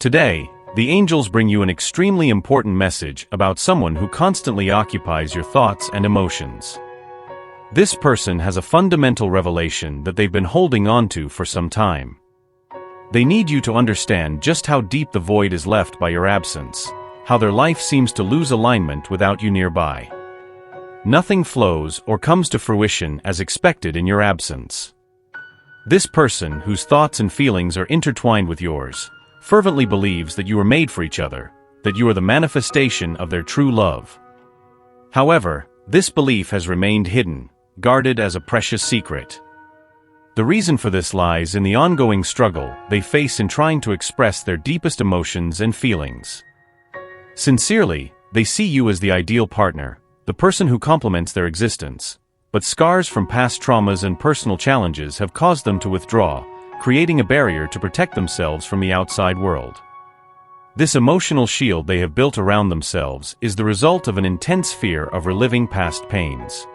Today, the angels bring you an extremely important message about someone who constantly occupies your thoughts and emotions. This person has a fundamental revelation that they've been holding on to for some time. They need you to understand just how deep the void is left by your absence, how their life seems to lose alignment without you nearby. Nothing flows or comes to fruition as expected in your absence. This person, whose thoughts and feelings are intertwined with yours, fervently believes that you are made for each other, that you are the manifestation of their true love. However, this belief has remained hidden, guarded as a precious secret. The reason for this lies in the ongoing struggle they face in trying to express their deepest emotions and feelings. Sincerely, they see you as the ideal partner, the person who complements their existence, but scars from past traumas and personal challenges have caused them to withdraw, creating a barrier to protect themselves from the outside world. This emotional shield they have built around themselves is the result of an intense fear of reliving past pains.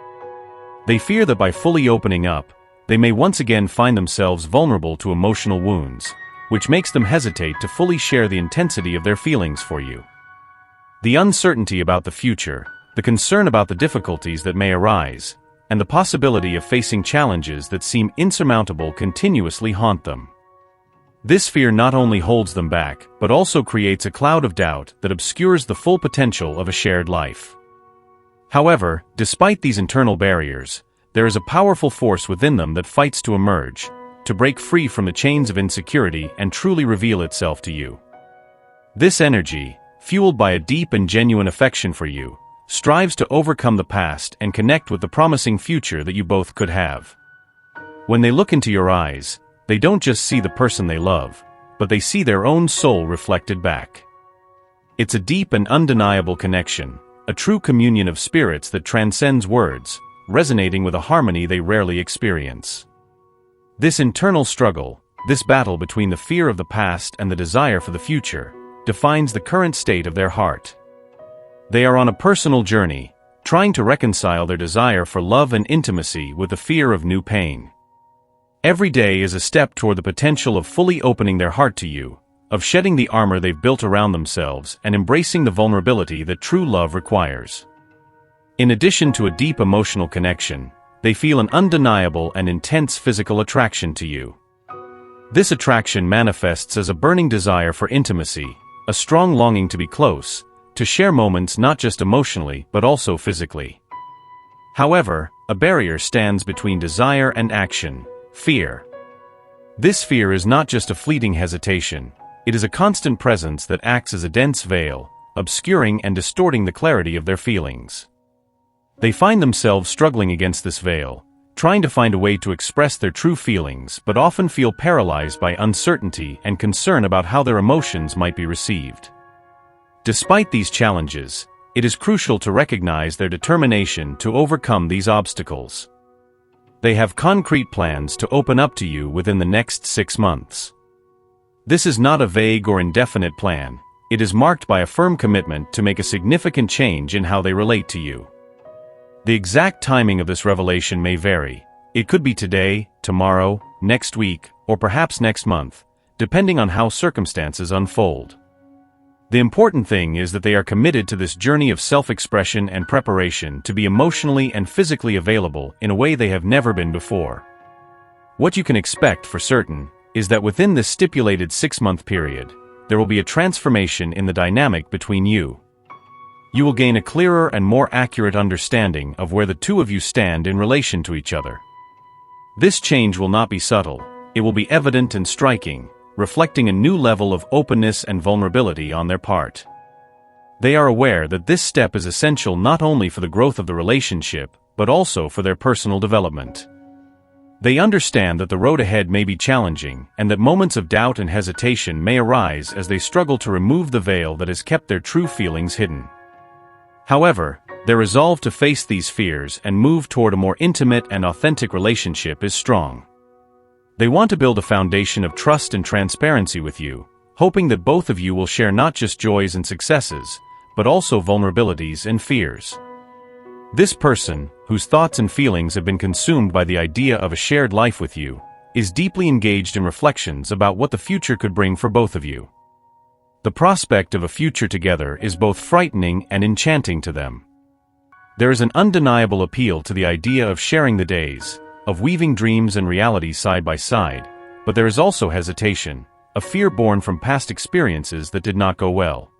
They fear that by fully opening up, they may once again find themselves vulnerable to emotional wounds, which makes them hesitate to fully share the intensity of their feelings for you. The uncertainty about the future, the concern about the difficulties that may arise, and the possibility of facing challenges that seem insurmountable continuously haunt them. This fear not only holds them back, but also creates a cloud of doubt that obscures the full potential of a shared life. However, despite these internal barriers, there is a powerful force within them that fights to emerge, to break free from the chains of insecurity and truly reveal itself to you. This energy, fueled by a deep and genuine affection for you, strives to overcome the past and connect with the promising future that you both could have. When they look into your eyes, they don't just see the person they love, but they see their own soul reflected back. It's a deep and undeniable connection, a true communion of spirits that transcends words, resonating with a harmony they rarely experience. This internal struggle, this battle between the fear of the past and the desire for the future, defines the current state of their heart. They are on a personal journey, trying to reconcile their desire for love and intimacy with the fear of new pain. Every day is a step toward the potential of fully opening their heart to you, of shedding the armor they've built around themselves and embracing the vulnerability that true love requires. In addition to a deep emotional connection, they feel an undeniable and intense physical attraction to you. This attraction manifests as a burning desire for intimacy, a strong longing to be close, to share moments not just emotionally but also physically. However, a barrier stands between desire and action: fear. This fear is not just a fleeting hesitation, it is a constant presence that acts as a dense veil, obscuring and distorting the clarity of their feelings. They find themselves struggling against this veil, trying to find a way to express their true feelings but often feel paralyzed by uncertainty and concern about how their emotions might be received. Despite these challenges, it is crucial to recognize their determination to overcome these obstacles. They have concrete plans to open up to you within the next 6 months. This is not a vague or indefinite plan, it is marked by a firm commitment to make a significant change in how they relate to you. The exact timing of this revelation may vary. It could be today, tomorrow, next week, or perhaps next month, depending on how circumstances unfold. The important thing is that they are committed to this journey of self-expression and preparation to be emotionally and physically available in a way they have never been before. What you can expect for certain is that within this stipulated 6-month period, there will be a transformation in the dynamic between you. You will gain a clearer and more accurate understanding of where the two of you stand in relation to each other. This change will not be subtle, it will be evident and striking, reflecting a new level of openness and vulnerability on their part. They are aware that this step is essential not only for the growth of the relationship, but also for their personal development. They understand that the road ahead may be challenging, and that moments of doubt and hesitation may arise as they struggle to remove the veil that has kept their true feelings hidden. However, their resolve to face these fears and move toward a more intimate and authentic relationship is strong. They want to build a foundation of trust and transparency with you, hoping that both of you will share not just joys and successes, but also vulnerabilities and fears. This person, whose thoughts and feelings have been consumed by the idea of a shared life with you, is deeply engaged in reflections about what the future could bring for both of you. The prospect of a future together is both frightening and enchanting to them. There is an undeniable appeal to the idea of sharing the days, of weaving dreams and reality side by side, but there is also hesitation, a fear born from past experiences that did not go well.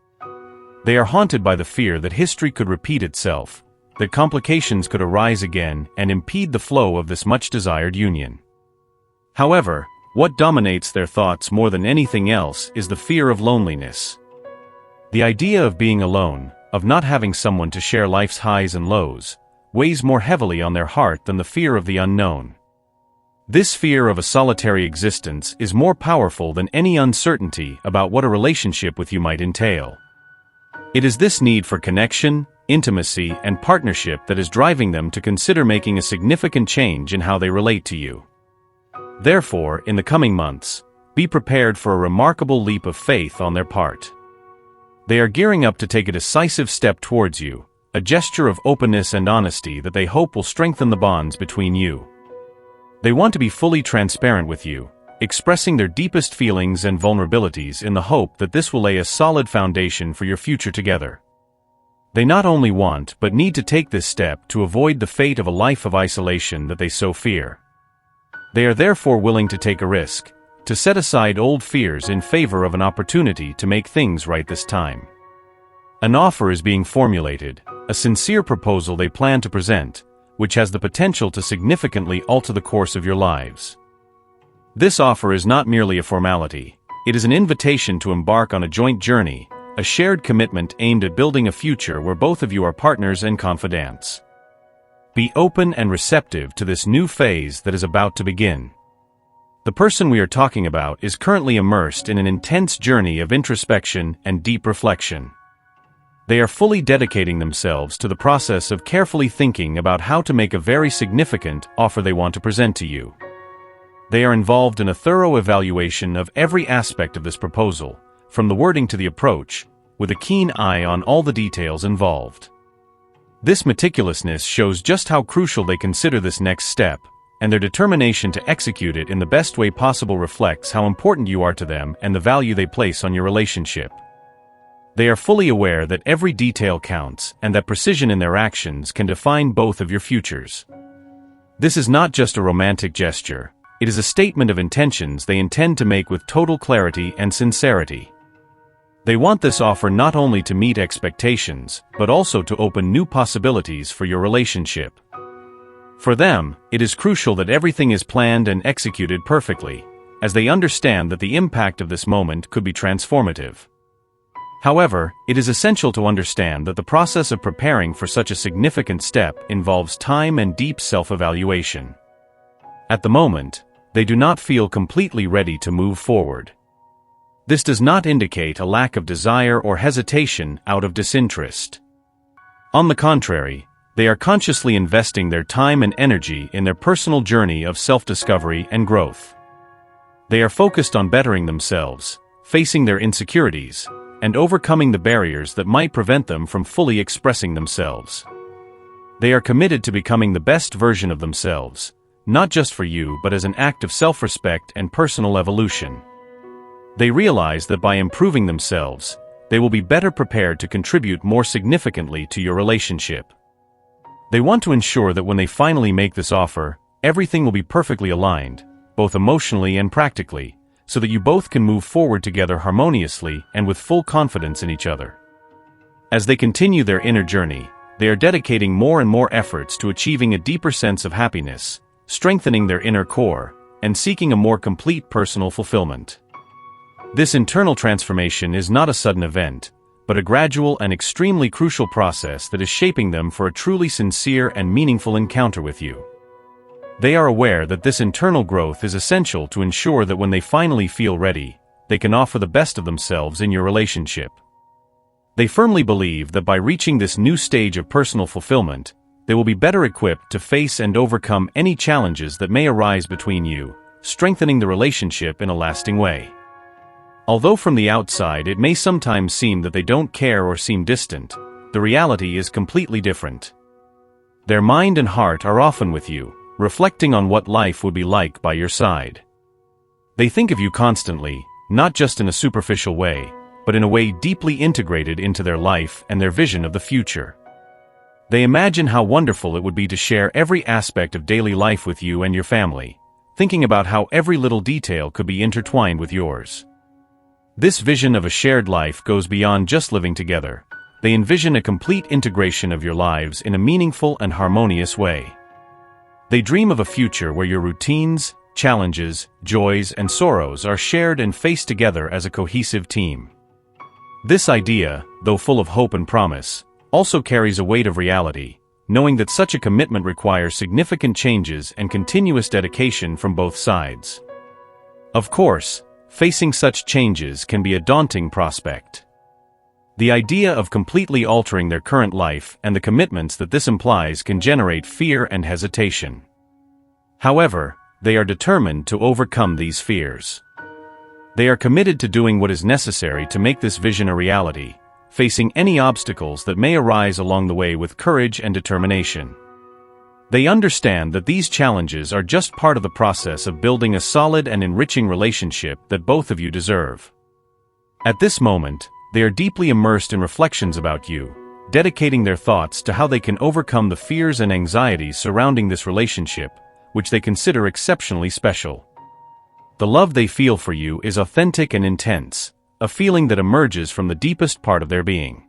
They are haunted by the fear that history could repeat itself, that complications could arise again and impede the flow of this much-desired union. However, what dominates their thoughts more than anything else is the fear of loneliness. The idea of being alone, of not having someone to share life's highs and lows, weighs more heavily on their heart than the fear of the unknown. This fear of a solitary existence is more powerful than any uncertainty about what a relationship with you might entail. It is this need for connection, intimacy, and partnership that is driving them to consider making a significant change in how they relate to you. Therefore, in the coming months, be prepared for a remarkable leap of faith on their part. They are gearing up to take a decisive step towards you, a gesture of openness and honesty that they hope will strengthen the bonds between you. They want to be fully transparent with you, expressing their deepest feelings and vulnerabilities in the hope that this will lay a solid foundation for your future together. They not only want but need to take this step to avoid the fate of a life of isolation that they so fear. They are therefore willing to take a risk, to set aside old fears in favor of an opportunity to make things right this time. An offer is being formulated, a sincere proposal they plan to present, which has the potential to significantly alter the course of your lives. This offer is not merely a formality, it is an invitation to embark on a joint journey, a shared commitment aimed at building a future where both of you are partners and confidants. Be open and receptive to this new phase that is about to begin. The person we are talking about is currently immersed in an intense journey of introspection and deep reflection. They are fully dedicating themselves to the process of carefully thinking about how to make a very significant offer they want to present to you. They are involved in a thorough evaluation of every aspect of this proposal, from the wording to the approach, with a keen eye on all the details involved. This meticulousness shows just how crucial they consider this next step, and their determination to execute it in the best way possible reflects how important you are to them and the value they place on your relationship. They are fully aware that every detail counts and that precision in their actions can define both of your futures. This is not just a romantic gesture, it is a statement of intentions they intend to make with total clarity and sincerity. They want this offer not only to meet expectations, but also to open new possibilities for your relationship. For them, it is crucial that everything is planned and executed perfectly, as they understand that the impact of this moment could be transformative. However, it is essential to understand that the process of preparing for such a significant step involves time and deep self-evaluation. At the moment, they do not feel completely ready to move forward. This does not indicate a lack of desire or hesitation out of disinterest. On the contrary, they are consciously investing their time and energy in their personal journey of self-discovery and growth. They are focused on bettering themselves, facing their insecurities, and overcoming the barriers that might prevent them from fully expressing themselves. They are committed to becoming the best version of themselves, not just for you but as an act of self-respect and personal evolution. They realize that by improving themselves, they will be better prepared to contribute more significantly to your relationship. They want to ensure that when they finally make this offer, everything will be perfectly aligned, both emotionally and practically, so that you both can move forward together harmoniously and with full confidence in each other. As they continue their inner journey, they are dedicating more and more efforts to achieving a deeper sense of happiness, strengthening their inner core, and seeking a more complete personal fulfillment. This internal transformation is not a sudden event, but a gradual and extremely crucial process that is shaping them for a truly sincere and meaningful encounter with you. They are aware that this internal growth is essential to ensure that when they finally feel ready, they can offer the best of themselves in your relationship. They firmly believe that by reaching this new stage of personal fulfillment, they will be better equipped to face and overcome any challenges that may arise between you, strengthening the relationship in a lasting way. Although from the outside it may sometimes seem that they don't care or seem distant, the reality is completely different. Their mind and heart are often with you, reflecting on what life would be like by your side. They think of you constantly, not just in a superficial way, but in a way deeply integrated into their life and their vision of the future. They imagine how wonderful it would be to share every aspect of daily life with you and your family, thinking about how every little detail could be intertwined with yours. This vision of a shared life goes beyond just living together. They envision a complete integration of your lives in a meaningful and harmonious way. They dream of a future where your routines, challenges, joys, and sorrows are shared and faced together as a cohesive team. This idea, though full of hope and promise, also carries a weight of reality, knowing that such a commitment requires significant changes and continuous dedication from both sides. Of course, facing such changes can be a daunting prospect. The idea of completely altering their current life and the commitments that this implies can generate fear and hesitation. However, they are determined to overcome these fears. They are committed to doing what is necessary to make this vision a reality, facing any obstacles that may arise along the way with courage and determination. They understand that these challenges are just part of the process of building a solid and enriching relationship that both of you deserve. At this moment, they are deeply immersed in reflections about you, dedicating their thoughts to how they can overcome the fears and anxieties surrounding this relationship, which they consider exceptionally special. The love they feel for you is authentic and intense, a feeling that emerges from the deepest part of their being.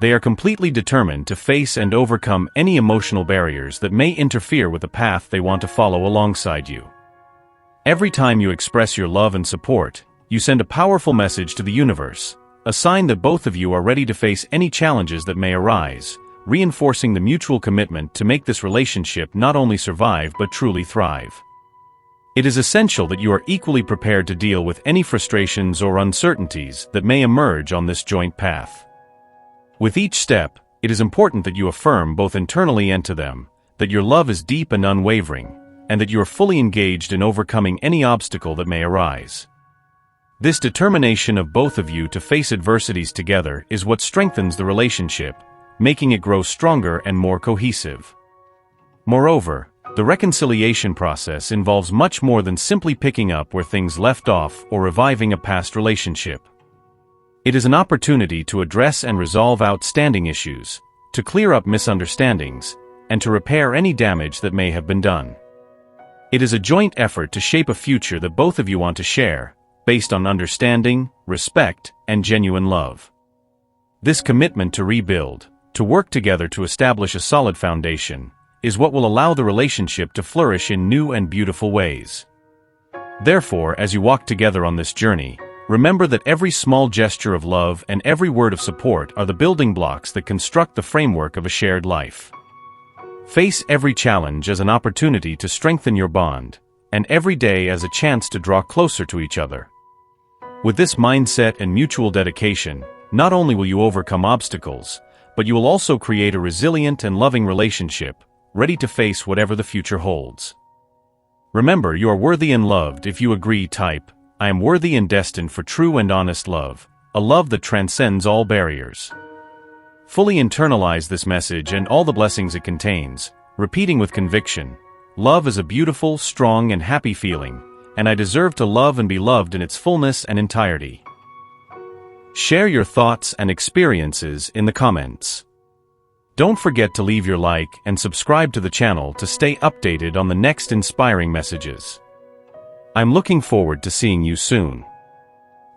They are completely determined to face and overcome any emotional barriers that may interfere with the path they want to follow alongside you. Every time you express your love and support, you send a powerful message to the universe, a sign that both of you are ready to face any challenges that may arise, reinforcing the mutual commitment to make this relationship not only survive but truly thrive. It is essential that you are equally prepared to deal with any frustrations or uncertainties that may emerge on this joint path. With each step, it is important that you affirm both internally and to them, that your love is deep and unwavering, and that you are fully engaged in overcoming any obstacle that may arise. This determination of both of you to face adversities together is what strengthens the relationship, making it grow stronger and more cohesive. Moreover, the reconciliation process involves much more than simply picking up where things left off or reviving a past relationship. It is an opportunity to address and resolve outstanding issues, to clear up misunderstandings, and to repair any damage that may have been done. It is a joint effort to shape a future that both of you want to share, based on understanding, respect, and genuine love. This commitment to rebuild, to work together to establish a solid foundation, is what will allow the relationship to flourish in new and beautiful ways. Therefore, as you walk together on this journey, remember that every small gesture of love and every word of support are the building blocks that construct the framework of a shared life. Face every challenge as an opportunity to strengthen your bond, and every day as a chance to draw closer to each other. With this mindset and mutual dedication, not only will you overcome obstacles, but you will also create a resilient and loving relationship, ready to face whatever the future holds. Remember, you are worthy and loved. If you agree, type, "I am worthy and destined for true and honest love, a love that transcends all barriers." Fully internalize this message and all the blessings it contains, repeating with conviction, "Love is a beautiful, strong, and happy feeling, and I deserve to love and be loved in its fullness and entirety." Share your thoughts and experiences in the comments. Don't forget to leave your like and subscribe to the channel to stay updated on the next inspiring messages. I'm looking forward to seeing you soon.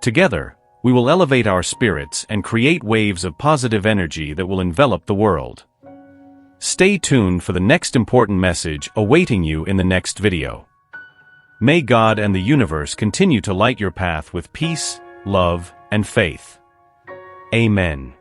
Together, we will elevate our spirits and create waves of positive energy that will envelop the world. Stay tuned for the next important message awaiting you in the next video. May God and the universe continue to light your path with peace, love, and faith. Amen.